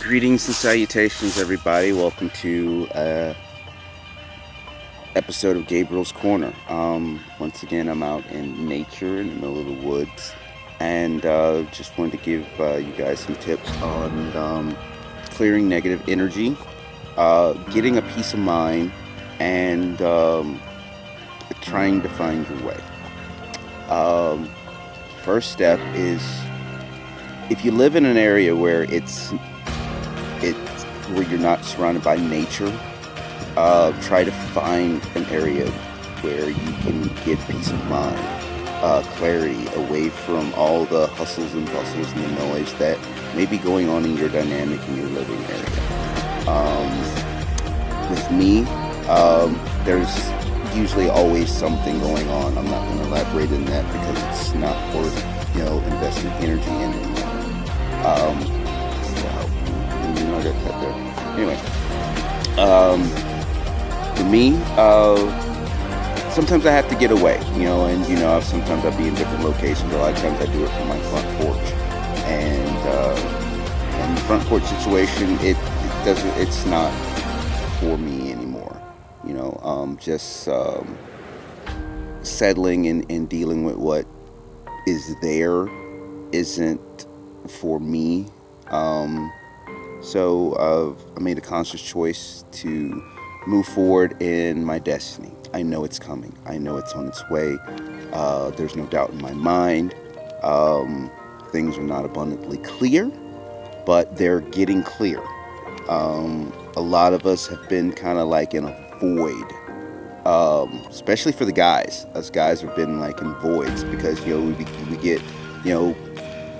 Greetings and salutations, everybody. Welcome to episode of Gabriel's Corner. Once again, I'm out in nature in the middle of the woods, and just wanted to give you guys some tips on clearing negative energy, getting a peace of mind, and trying to find your way. First step is, if you live in an area where where you're not surrounded by nature, try to find an area where you can get peace of mind, clarity, away from all the hustles and bustles and the noise that may be going on in your dynamic in your living area. With me, there's usually always something going on. I'm not going to elaborate in that because it's not worth investing energy in anymore. I got cut there. Anyway, for me, sometimes I have to get away, and sometimes I'll be in different locations. A lot of times I do it from my front porch, and the front porch situation, it's not for me anymore. Just settling and dealing with what is there isn't for me. So I made a conscious choice to move forward in my destiny. I know it's coming. I know it's on its way. There's no doubt in my mind. Things are not abundantly clear, but they're getting clear. A lot of us have been kind of like in a void, especially for the guys. Us guys have been like in voids because we get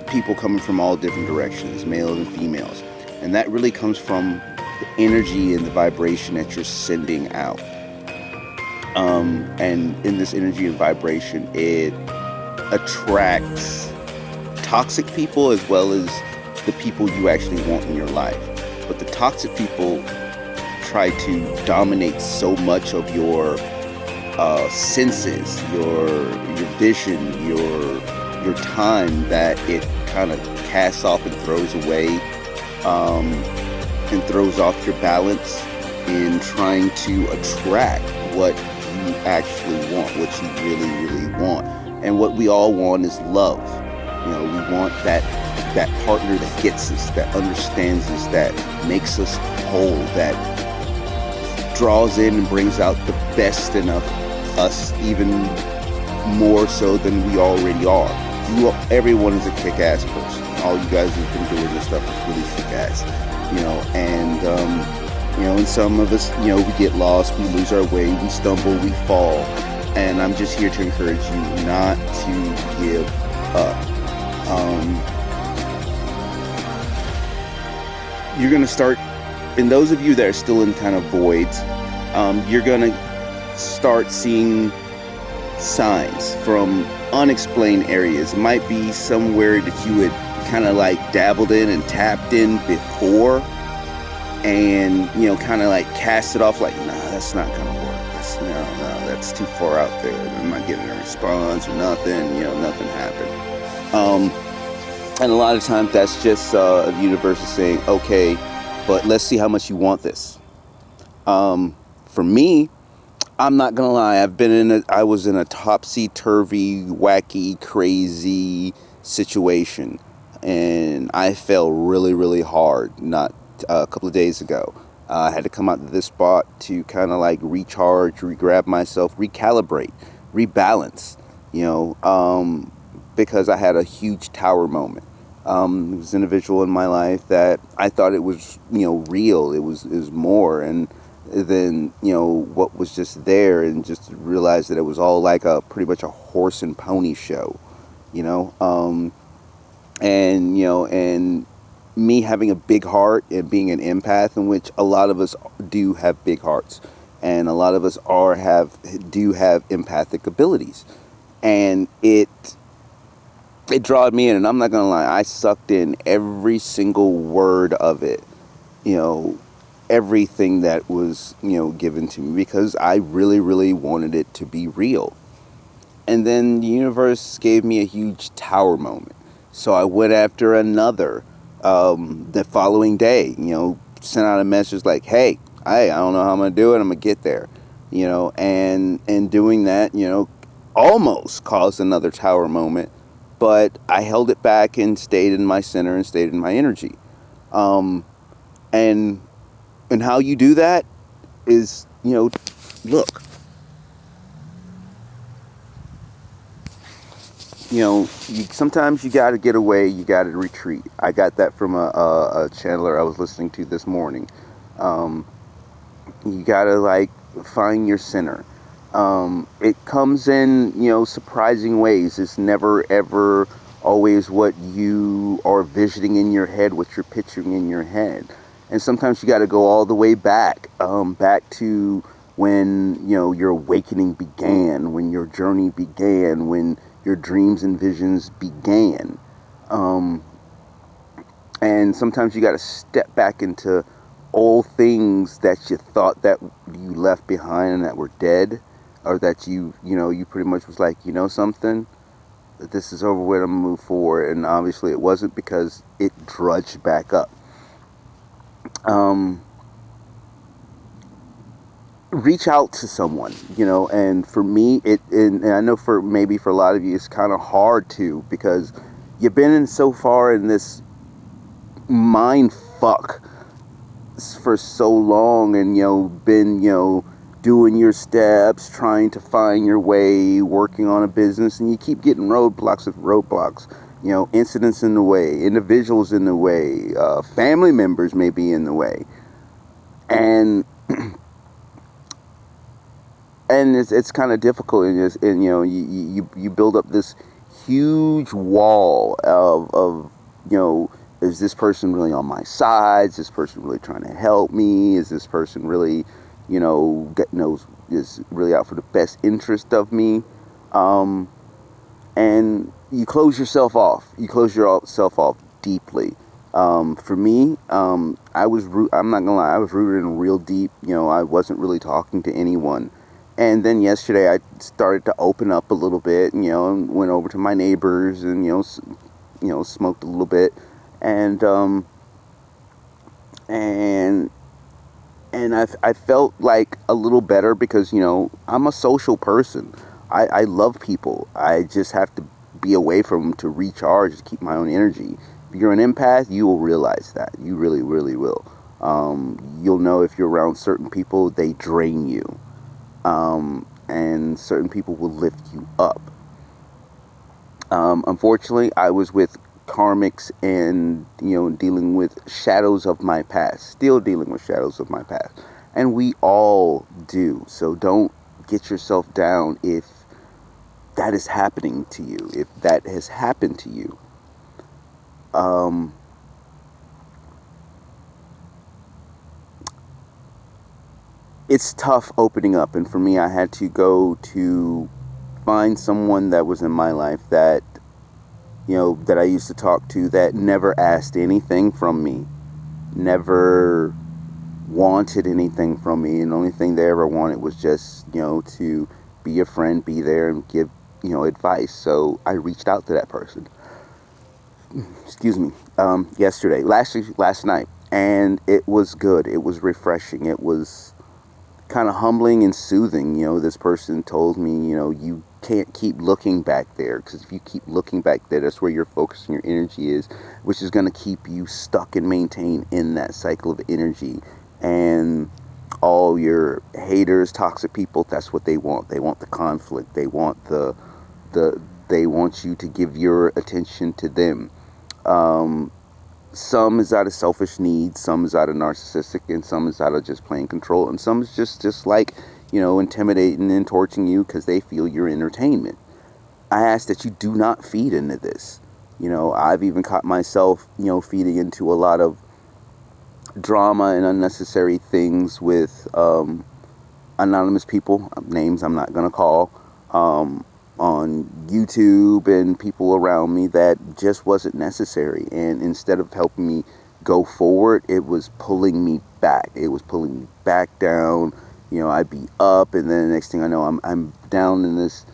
people coming from all different directions, males and females. And that really comes from the energy and the vibration that you're sending out. And in this energy and vibration, it attracts toxic people as well as the people you actually want in your life. But the toxic people try to dominate so much of your senses, your vision, your time, that it kind of casts off and throws away and throws off your balance in trying to attract what you actually want, what you really, really want. And what we all want is love. We want that partner that gets us, that understands us, that makes us whole, that draws in and brings out the best in us even more so than we already are. Everyone is a kick-ass person. All you guys who've been doing this stuff is really kick-ass, and some of us, we get lost, we lose our way, we stumble, we fall, and I'm just here to encourage you not to give up. You're going to start, and those of you that are still in kind of voids, you're going to start seeing signs from unexplained areas. It might be somewhere that you had kind of like dabbled in and tapped in before, and kind of like cast it off like, nah, that's not gonna work. That's too far out there. I'm not getting a response or nothing. Nothing happened. And a lot of times that's just the universe is saying, okay, but let's see how much you want this. For me, I'm not gonna lie. I was in a topsy-turvy, wacky, crazy situation, and I fell really, really hard. Not a couple of days ago, I had to come out to this spot to kind of like recharge, re-grab myself, recalibrate, rebalance. Because I had a huge tower moment. There was an individual in my life that I thought it was, real. It was more, and then what was just there, and just realized that it was all like pretty much a horse and pony show, and me having a big heart and being an empath, in which a lot of us do have big hearts, and a lot of us do have empathic abilities, and it drawed me in, and I'm not gonna lie, I sucked in every single word of it, everything that was, given to me, because I really, really wanted it to be real. And then the universe gave me a huge tower moment. So I went after another The following day, sent out a message like, hey, I don't know how I'm going to do it. I'm going to get there, and doing that, almost caused another tower moment, but I held it back and stayed in my center and stayed in my energy. Um, and, and how you do that is, look, sometimes you got to get away, you got to retreat. I got that from a channeler I was listening to this morning. Um, you got to like find your center. It comes in, surprising ways. It's never ever always what you are visioning in your head, what you're picturing in your head. And sometimes you got to go all the way back, back to when your awakening began, when your journey began, when your dreams and visions began. Um, and sometimes you got to step back into old things that you thought that you left behind and that were dead, or that you pretty much was like, something, that this is over with, I'm gonna move forward. And obviously it wasn't, because it drudged back up. um, Reach out to someone, and for me, and I know for maybe for a lot of you it's kind of hard to, because you've been in so far in this mind fuck for so long, and been doing your steps, trying to find your way, working on a business, and you keep getting roadblocks, incidents in the way, individuals in the way, family members may be in the way, and it's kind of difficult, and you build up this huge wall of is this person really on my side? Is this person really trying to help me? Is this person really is really out for the best interest of me? um, and you close yourself off. You close yourself off deeply. For me, I'm not gonna lie, I was rooted in real deep. I wasn't really talking to anyone. And then yesterday, I started to open up a little bit, and went over to my neighbors, and smoked a little bit, and and I felt like a little better, because I'm a social person. I love people. I just have to be away from them to recharge, to keep my own energy. If you're an empath, you will realize that. You really, really will. You'll know if you're around certain people, they drain you, and certain people will lift you up. Unfortunately, I was with karmics, and dealing with shadows of my past, still dealing with shadows of my past, and we all do. So don't get yourself down if that is happening to you, if that has happened to you. um, it's tough opening up, and for me, I had to go to find someone that was in my life that that I used to talk to, that never asked anything from me, never wanted anything from me, and the only thing they ever wanted was just to be a friend, be there, and give advice. So I reached out to that person. Excuse me. Yesterday, last night, and it was good. It was refreshing. It was kind of humbling and soothing. This person told me, you can't keep looking back there, because if you keep looking back there, that's where your focus and your energy is, which is going to keep you stuck and maintained in that cycle of energy. And all your haters, toxic people, that's what they want. They want the conflict. They want the they want you to give your attention to them. Um, some is out of selfish needs, some is out of narcissistic, and some is out of just plain control, and some is just like intimidating and torturing you because they feel your entertainment. I ask that you do not feed into this. I've even caught myself feeding into a lot of drama and unnecessary things with anonymous people, names I'm not gonna call, um, on YouTube, and people around me, that just wasn't necessary. And instead of helping me go forward, it was pulling me back. It was pulling me back down. I'd be up, and then the next thing I know, I'm down in this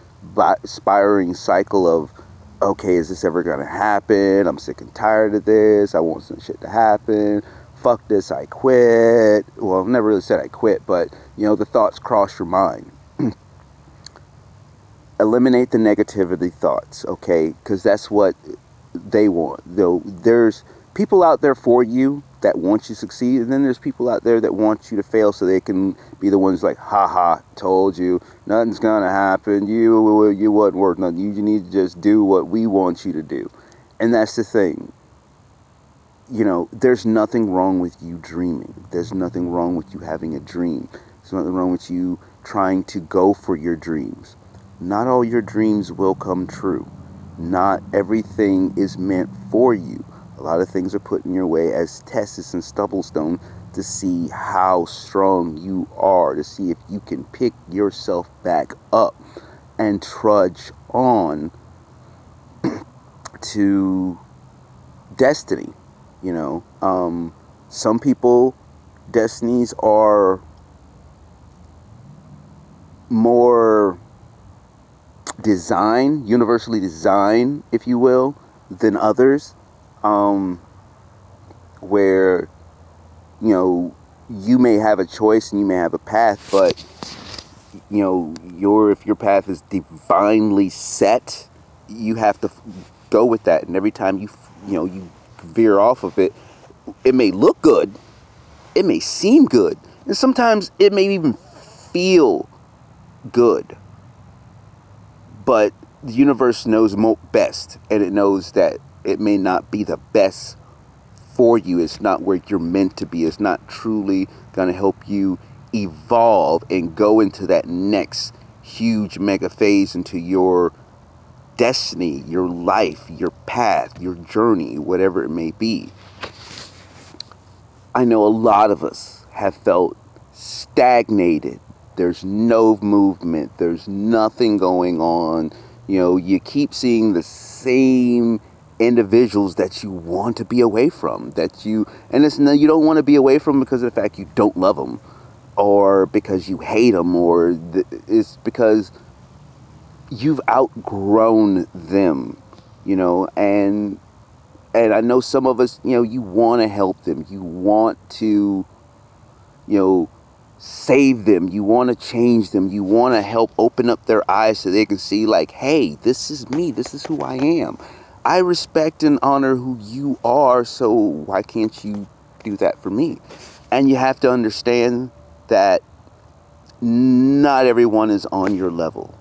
spiraling cycle okay, is this ever gonna happen? I'm sick and tired of this. I want some shit to happen. Fuck this, I quit. Well, I've never really said I quit, but the thoughts cross your mind. Eliminate the negativity thoughts, okay? Because that's what they want. Though there's people out there for you that want you to succeed, and then there's people out there that want you to fail so they can be the ones like, haha, told you, nothing's gonna happen, you wasn't worth nothing, you need to just do what we want you to do. And that's the thing. There's nothing wrong with you dreaming. There's nothing wrong with you having a dream. There's nothing wrong with you trying to go for your dreams. Not all your dreams will come true. Not everything is meant for you. A lot of things are put in your way as tests and stubblestone to see how strong you are, to see if you can pick yourself back up and trudge on to destiny. Some people, destinies are more universally designed, if you will, than others, where you may have a choice and you may have a path, but if your path is divinely set, you have to go with that. And every time you veer off of it, it may look good, it may seem good, and sometimes it may even feel good. But the universe knows best, and it knows that it may not be the best for you. It's not where you're meant to be. It's not truly going to help you evolve and go into that next huge mega phase into your destiny, your life, your path, your journey, whatever it may be. I know a lot of us have felt stagnated. There's no movement. There's nothing going on. You keep seeing the same individuals that you want to be away from. You don't want to be away from because of the fact you don't love them, or because you hate them, or it's because you've outgrown them. And I know some of us, you want to help them. You want to, save them. You want to change them. You want to help open up their eyes so they can see, like, hey, this is me. This is who I am. I respect and honor who you are, so why can't you do that for me? And you have to understand that not everyone is on your level.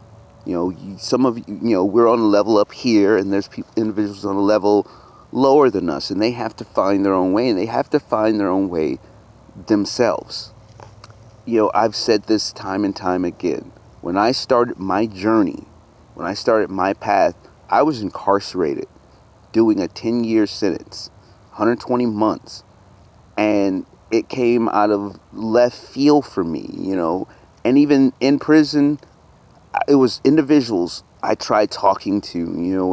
Some of you, we're on a level up here, and there's individuals on a level lower than us, and they have to find their own way, and they have to find their own way themselves. I've said this time and time again. When I started my journey, when I started my path, I was incarcerated, doing a 10-year sentence, 120 months, and it came out of left field for me, and even in prison, it was individuals I tried talking to,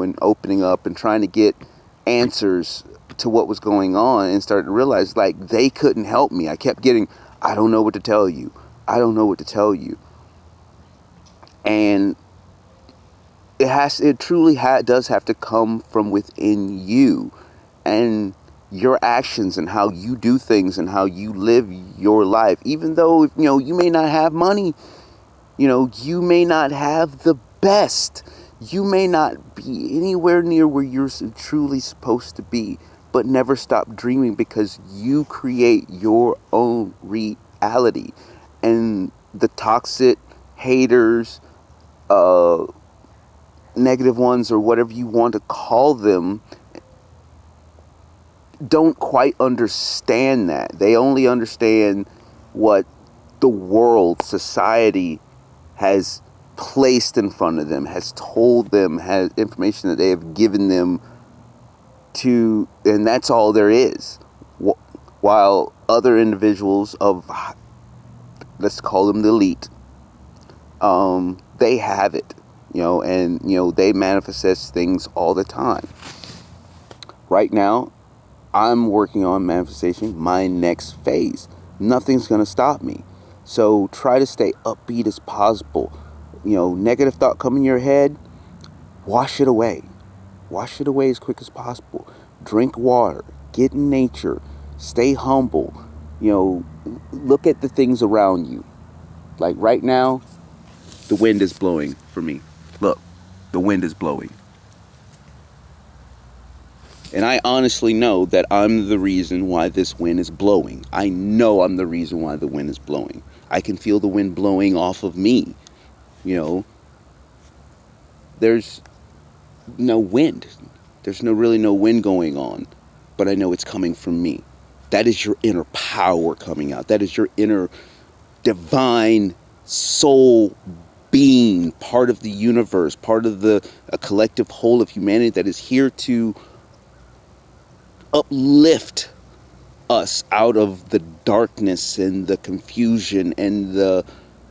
and opening up and trying to get answers to what was going on, and started to realize, like, they couldn't help me. I kept getting, I don't know what to tell you. I don't know what to tell you. And it truly does have to come from within you, and your actions and how you do things and how you live your life. Even though, you may not have money, you may not have the best, you may not be anywhere near where you're truly supposed to be, but never stop dreaming, because you create your own reality. And the toxic haters, negative ones, or whatever you want to call them, don't quite understand that. They only understand what the world, society has placed in front of them, has told them, has information that they have given them to, and that's all there is. While other individuals of, let's call them the elite, they have it, and they manifest things all the time. Right now, I'm working on manifestation my next phase. Nothing's gonna stop me. So try to stay upbeat as possible. Negative thought come in your head, wash it away. Wash it away as quick as possible. Drink water. Get in nature. Stay humble. You know, look at the things around you. Like right now, the wind is blowing for me. Look, the wind is blowing. And I honestly know that I'm the reason why this wind is blowing. I know I'm the reason why the wind is blowing. I can feel the wind blowing off of me. You know, there's no wind. There's really no wind going on. But I know it's coming from me. That is your inner power coming out. That is your inner divine soul being, part of the universe, part of a collective whole of humanity that is here to uplift us out of the darkness and the confusion and the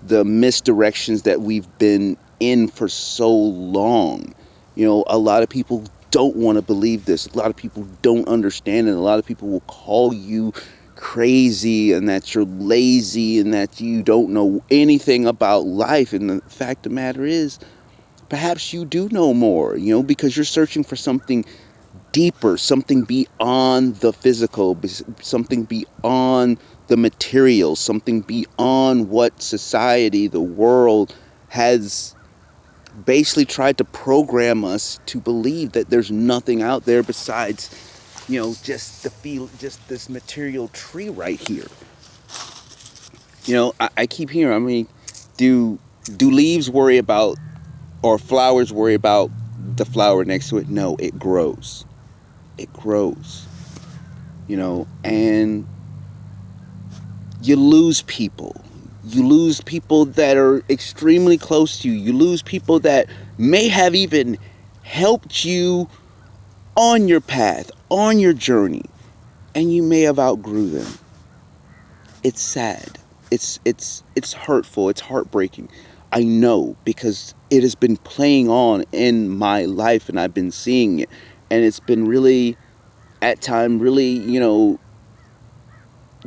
misdirections that we've been in for so long. You know, a lot of people don't want to believe this. A lot of people don't understand it. A lot of people will call you crazy and that you're lazy and that you don't know anything about life. And the fact of the matter is, perhaps you do know more, you know, because you're searching for something deeper, something beyond the physical, something beyond the material, something beyond what society, the world has basically tried to program us to believe, that there's nothing out there besides, you know, just this material tree right here. You know, I keep hearing, I mean, do leaves worry about, or flowers worry about the flower next to it? No, it grows. It grows, you know, and you lose people. You lose people that are extremely close to you. You lose people that may have even helped you on your path, on your journey, and you may have outgrew them. It's sad. It's hurtful. It's heartbreaking. I know, because it has been playing on in my life and I've been seeing it. And it's been really, at time, really, you know,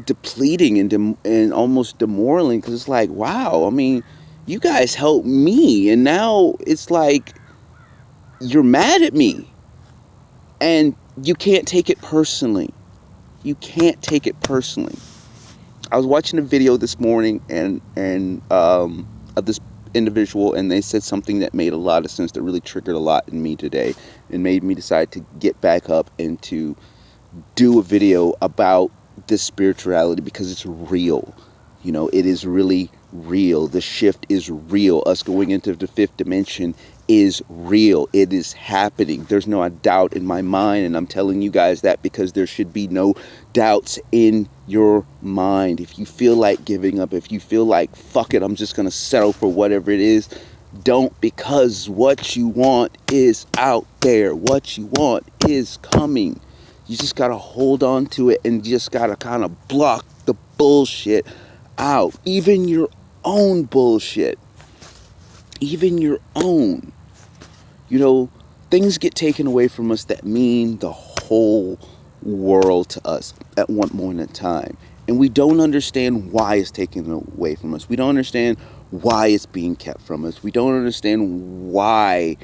depleting and almost demoralizing, because it's like, wow, I mean, you guys helped me, and now it's like you're mad at me, and you can't take it personally. You can't take it personally. I was watching a video this morning and of this individual, and they said something that made a lot of sense, that really triggered a lot in me today, and made me decide to get back up and to do a video about this spirituality, because it's real. You know, it is really real. The shift is real. Us going into the fifth dimension is real. It is happening. There's no doubt in my mind, and I'm telling you guys that because there should be no doubts in your mind. If you feel like giving up, if you feel like, fuck it, I'm just gonna settle for whatever it is, don't, because what you want is out there. What you want is coming. You just gotta hold on to it, and just gotta kind of block the bullshit out. Even your own bullshit. Even your own. You know, things get taken away from us that mean the whole world to us at one moment in time. And we don't understand why it's taken away from us. We don't understand why it's being kept from us. We don't understand why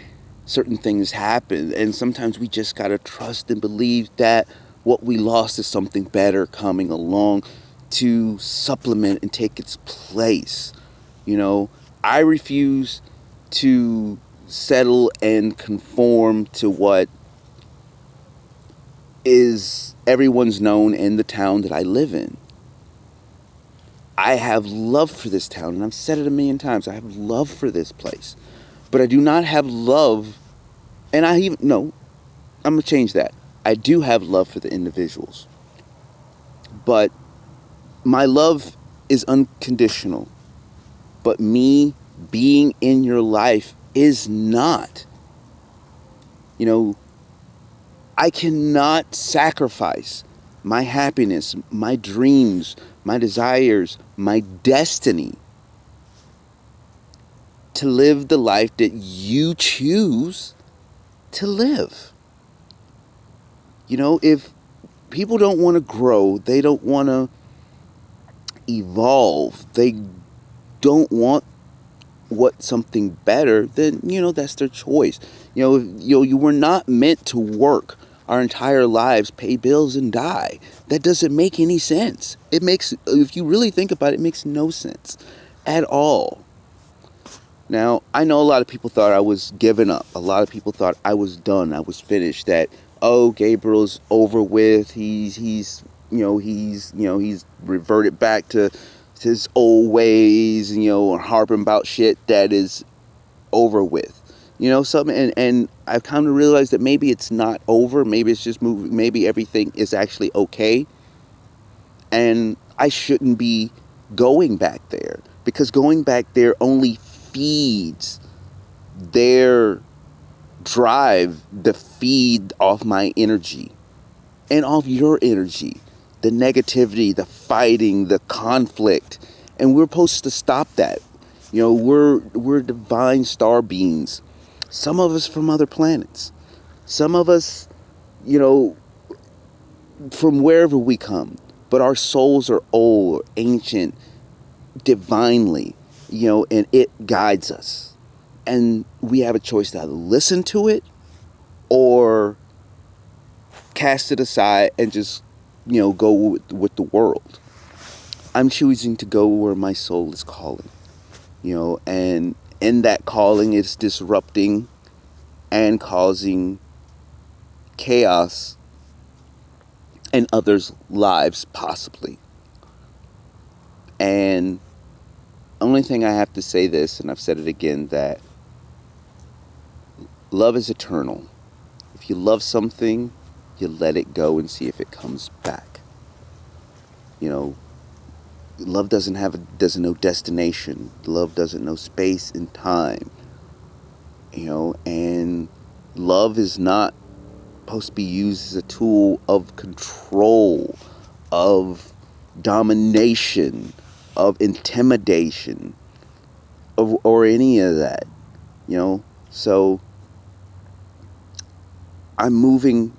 certain things happen. And sometimes we just gotta trust and believe that what we lost is something better coming along to supplement and take its place. You know, I refuse to settle and conform to what is everyone's known in the town that I live in. I have love for this town, and I've said it a million times. I have love for this place. But I do not have love, and I'm going to change that. I do have love for the individuals. But my love is unconditional. But me being in your life is not. You know, I cannot sacrifice my happiness, my dreams, my desires, my destiny to live the life that you choose to live. You know, if people don't want to grow, they don't want to evolve, they don't want what something better, then that's their choice. You were not meant to work our entire lives, pay bills, and die. That doesn't make any sense. It makes, if you really think about it, it makes no sense at all. Now, I know a lot of people thought I was giving up. A lot of people thought I was done. I was finished. That, oh, Gabriel's over with. He's reverted back to his old ways. And harping about shit that is over with. Something. And I've kind of realized that maybe it's not over. Maybe it's just moving. Maybe everything is actually okay. And I shouldn't be going back there, because going back there only feeds their drive, the feed off my energy and off your energy, the negativity, the fighting, the conflict. And we're supposed to stop that. We're divine star beings. Some of us from other planets. Some of us, from wherever we come. But our souls are old, ancient, divinely, and it guides us. And we have a choice to either listen to it or cast it aside and just, go with the world. I'm choosing to go where my soul is calling, and in that calling, it's disrupting and causing chaos in others' lives, possibly. And only thing I have to say this, and I've said it again, that love is eternal. If you love something, you let it go and see if it comes back. Love doesn't know destination. Love doesn't know space and time. And love is not supposed to be used as a tool of control, of domination, of intimidation, or any of that. So I'm moving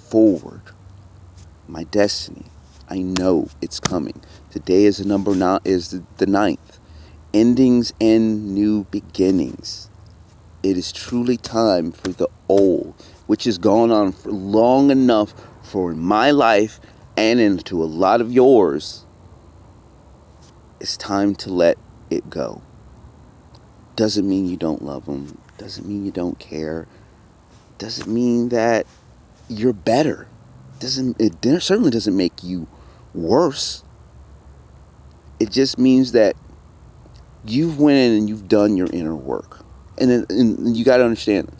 forward. My destiny, I know it's coming. Today is the 9th. Endings and new beginnings. It is truly time for the old, which has gone on for long enough for my life and into a lot of yours. It's time to let it go. Doesn't mean you don't love them. Doesn't mean you don't care. Doesn't mean that you're better. It certainly doesn't make you worse. It just means that you've went in and you've done your inner work. And you got to understand,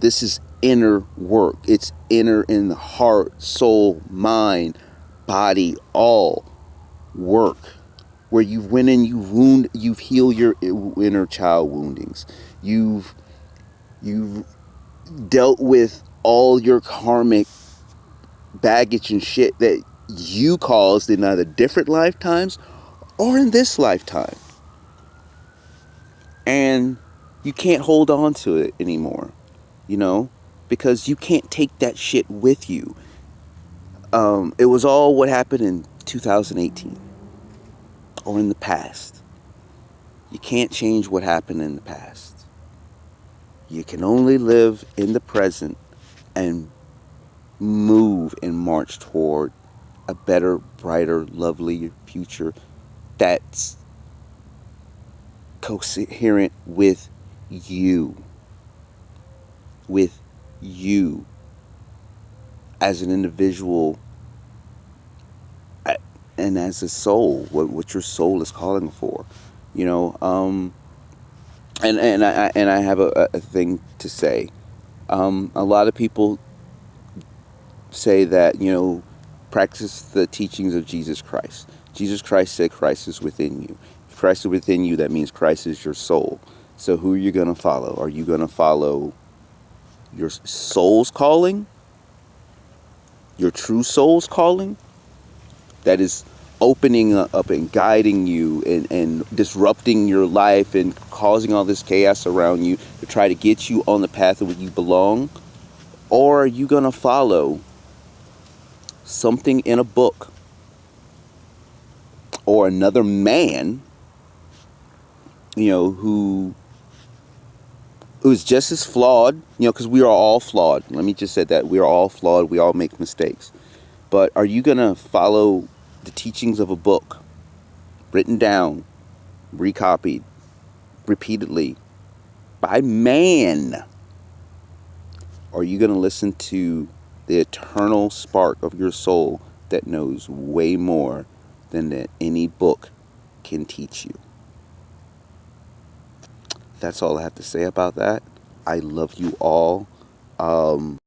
this is inner work. It's inner in the heart, soul, mind, body, all work. Where you've went in, you've healed your inner child woundings. You've dealt with all your karmic baggage and shit that you caused in either different lifetimes or in this lifetime. And you can't hold on to it anymore, because you can't take that shit with you. It was all what happened in 2018 or in the past. You can't change what happened in the past. You can only live in the present and move and march toward a better, brighter, lovelier future that's coherent with you. With you as an individual and as a soul, what your soul is calling for, and I have a thing to say. A lot of people say that, practice the teachings of Jesus Christ. Jesus Christ said Christ is within you. If Christ is within you, that means Christ is your soul. So who are you going to follow? Are you going to follow your soul's calling? Your true soul's calling? That is opening up and guiding you and disrupting your life and causing all this chaos around you to try to get you on the path of where you belong? Or are you going to follow something in a book or another man, who it was just as flawed, because we are all flawed. Let me just say that we are all flawed. We all make mistakes. But are you going to follow the teachings of a book written down, recopied repeatedly by man? Or are you going to listen to the eternal spark of your soul that knows way more than that any book can teach you? That's all I have to say about that. I love you all. Um,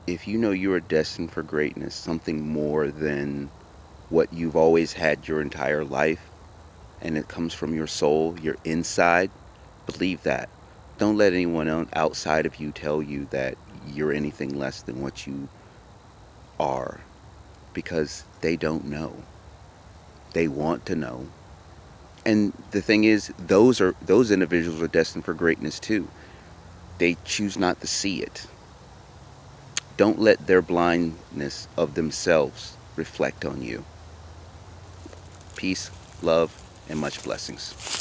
if you know you are destined for greatness, something more than what you've always had your entire life, and it comes from your soul, your inside, believe that. Don't let anyone outside of you tell you that you're anything less than what you are, because they don't know. They want to know. And the thing is, those individuals are destined for greatness too. They choose not to see it. Don't let their blindness of themselves reflect on you. Peace, love, and much blessings.